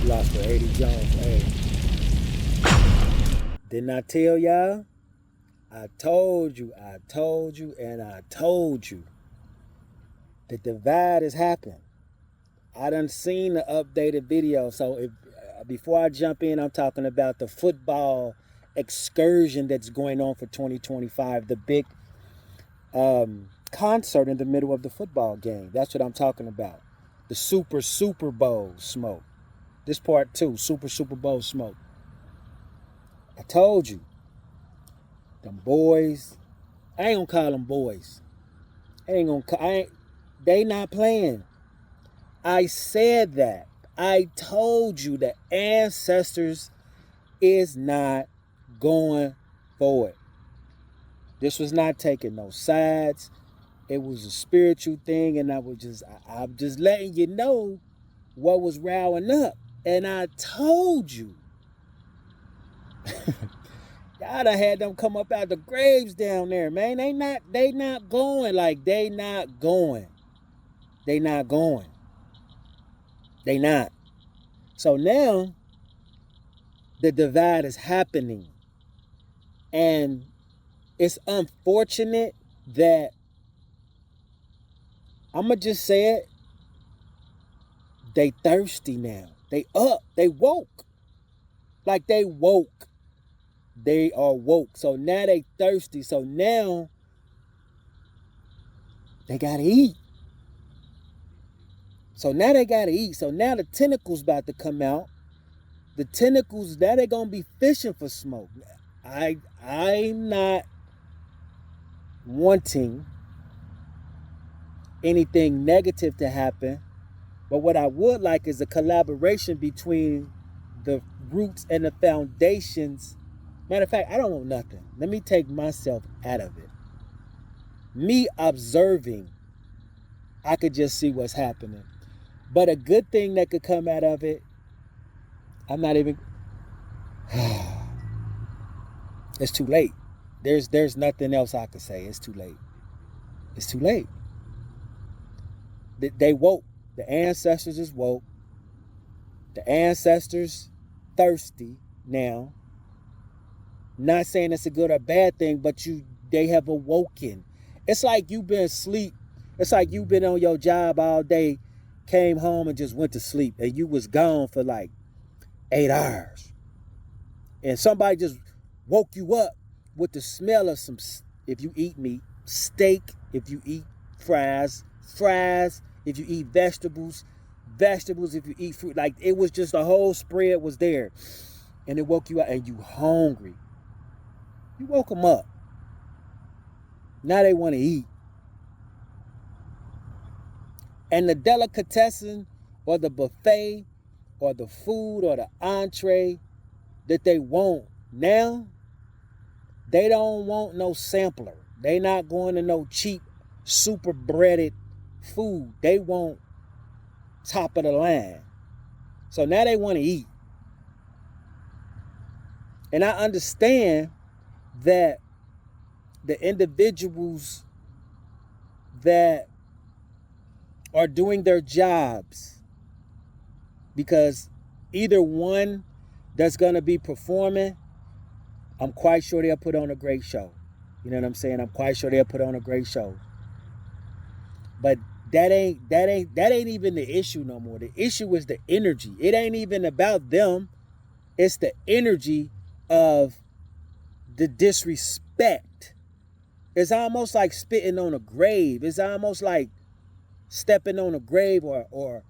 lost for 80 Jones. Hey, didn't I tell y'all? I told you, and I told you. The divide has happened. I done seen the updated video. So if before I jump in, I'm talking about the football excursion that's going on for 2025. The big concert in the middle of the football game. That's what I'm talking about. The Super Bowl smoke. This part two, Super Bowl smoke. I told you. Them boys. I ain't gonna call them boys. They not playing. I said that. I told you the ancestors is not going for it. This was not taking no sides. It was a spiritual thing, and I'm just letting you know what was rowing up. And I told you. Y'all done had them come up out the graves down there, man. They not going. Like, they not going. They not going. They not. So now, the divide is happening. And it's unfortunate that, I'm going to just say it, they thirsty now. They up. They woke. Like, they woke. They are woke. So now they thirsty. So now they got to eat. So now they got to eat. So now the tentacles about to come out. The tentacles, now they're going to be fishing for smoke. I'm not wanting anything negative to happen. But what I would like is a collaboration between the roots and the foundations. Matter of fact, I don't want nothing. Let me take myself out of it. Me observing, I could just see what's happening. But a good thing that could come out of it, I'm not even... It's too late. There's nothing else I could say. It's too late. It's too late. They woke. The ancestors is woke. The ancestors thirsty now. Not saying it's a good or bad thing, but they have awoken. It's like you've been asleep. It's like you've been on your job all day, came home and just went to sleep, and you was gone for like 8 hours. And somebody just woke you up with the smell of some, if you eat meat, steak, if you eat fries, if you eat vegetables, if you eat fruit. Like, it was just, the whole spread was there. And it woke you up, and you hungry. You woke them up. Now they want to eat. And the delicatessen or the buffet or the food or the entree that they want now, they don't want no sampler. They not going to no cheap, super breaded food. They want top of the line. So now they want to eat. And I understand that the individuals that are doing their jobs, because either one that's going to be performing, I'm quite sure they'll put on a great show. You know what I'm saying? I'm quite sure they'll put on a great show. But that ain't even the issue no more. The issue is the energy. It ain't even about them. It's the energy of the disrespect. It's almost like spitting on a grave. It's almost like stepping on a grave, or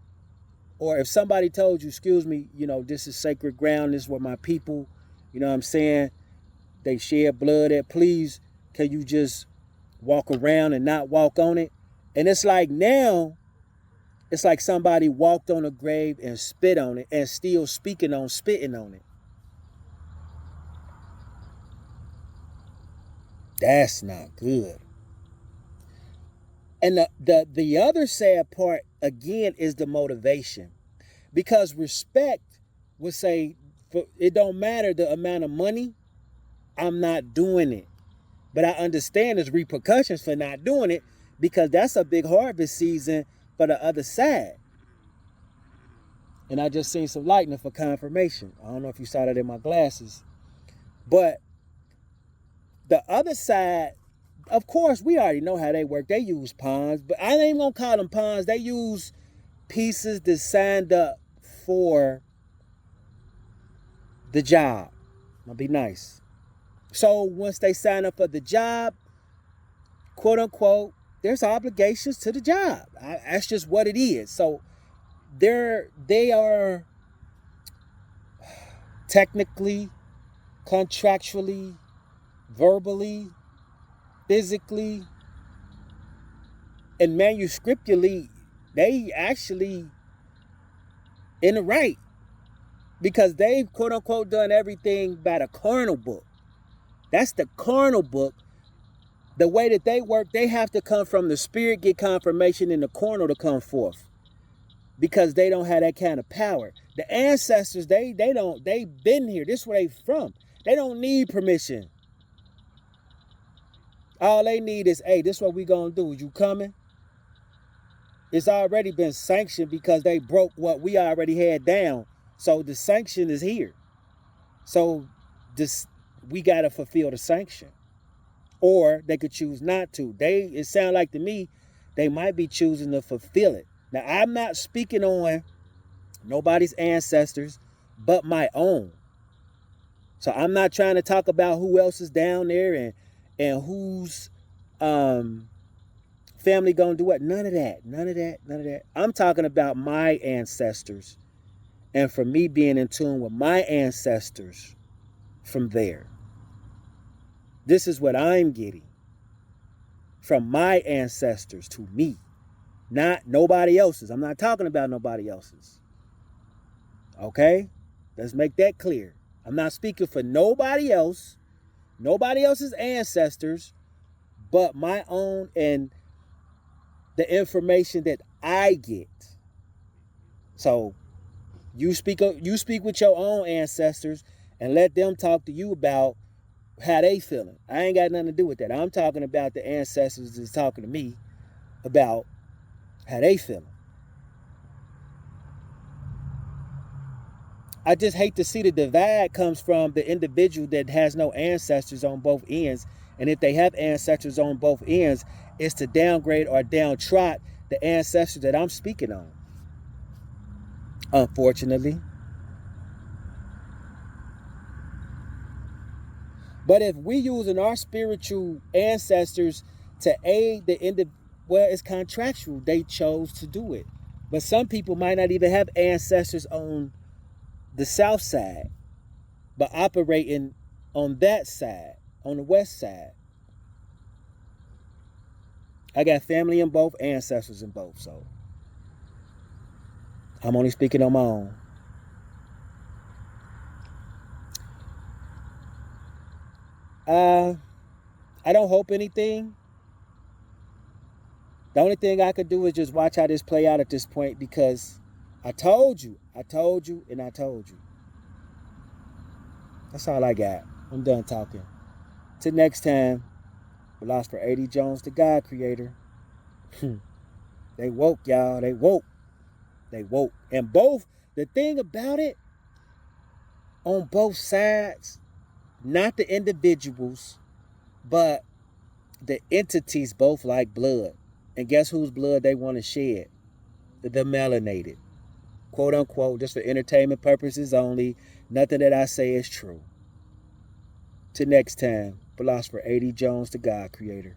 if somebody told you, excuse me, this is sacred ground, this is where my people, you know what I'm saying, they shed blood at, please, can you just walk around and not walk on it? And it's like now, it's like somebody walked on a grave and spit on it and still spitting on it. That's not good. And the other sad part, again, is the motivation. Because respect would say, it don't matter the amount of money, I'm not doing it. But I understand there's repercussions for not doing it, because that's a big harvest season for the other side. And I just seen some lightning for confirmation. I don't know if you saw that in my glasses. But the other side, of course, we already know how they work. They use pawns, but I ain't even gonna call them pawns. They use pieces that signed up for the job. I'll be nice. So once they sign up for the job, quote unquote, there's obligations to the job. That's just what it is. So they are technically, contractually, verbally, physically, and manuscriptually, they actually in the right, because they've quote unquote done everything by the carnal book. That's the carnal book. The way that they work, they have to come from the spirit, get confirmation in the carnal to come forth, because they don't have that kind of power. The ancestors, they've been here. This is where they from. They don't need permission. All they need is, hey, this is what we gonna do. You coming? It's already been sanctioned because they broke what we already had down. So the sanction is here. So we gotta fulfill the sanction. Or they could choose not to. It sounds like to me, they might be choosing to fulfill it. Now, I'm not speaking on nobody's ancestors but my own. So I'm not trying to talk about who else is down there and whose family gonna do what. None of that. I'm talking about my ancestors, and for me being in tune with my ancestors from there. This is what I'm getting from my ancestors to me, not nobody else's. I'm not talking about nobody else's. Okay? Let's make that clear. I'm not speaking for nobody else, nobody else's ancestors, but my own and the information that I get. So you speak with your own ancestors and let them talk to you about how they feeling. I ain't got nothing to do with that. I'm talking about the ancestors that's talking to me about how they feeling. I just hate to see the divide comes from the individual that has no ancestors on both ends. And if they have ancestors on both ends, it's to downgrade or downtrot the ancestors that I'm speaking on. Unfortunately. But if we using our spiritual ancestors to aid the well, it's contractual. They chose to do it. But some people might not even have ancestors on the south side, but operating on that side, on the west side. I got family in both, ancestors in both, so I'm only speaking on my own. I don't hope anything. The only thing I could do is just watch how this play out at this point, because I told you, and I told you. That's all I got. I'm done talking. Till next time, Philosopher A.D. Jones, the God Creator. They woke, y'all. They woke. And the thing about it, on both sides, not the individuals, but the entities both like blood. And guess whose blood they want to shed? The melanated. Quote unquote, just for entertainment purposes only. Nothing that I say is true. Till next time, Philosopher A.D. Jones, the God Creator.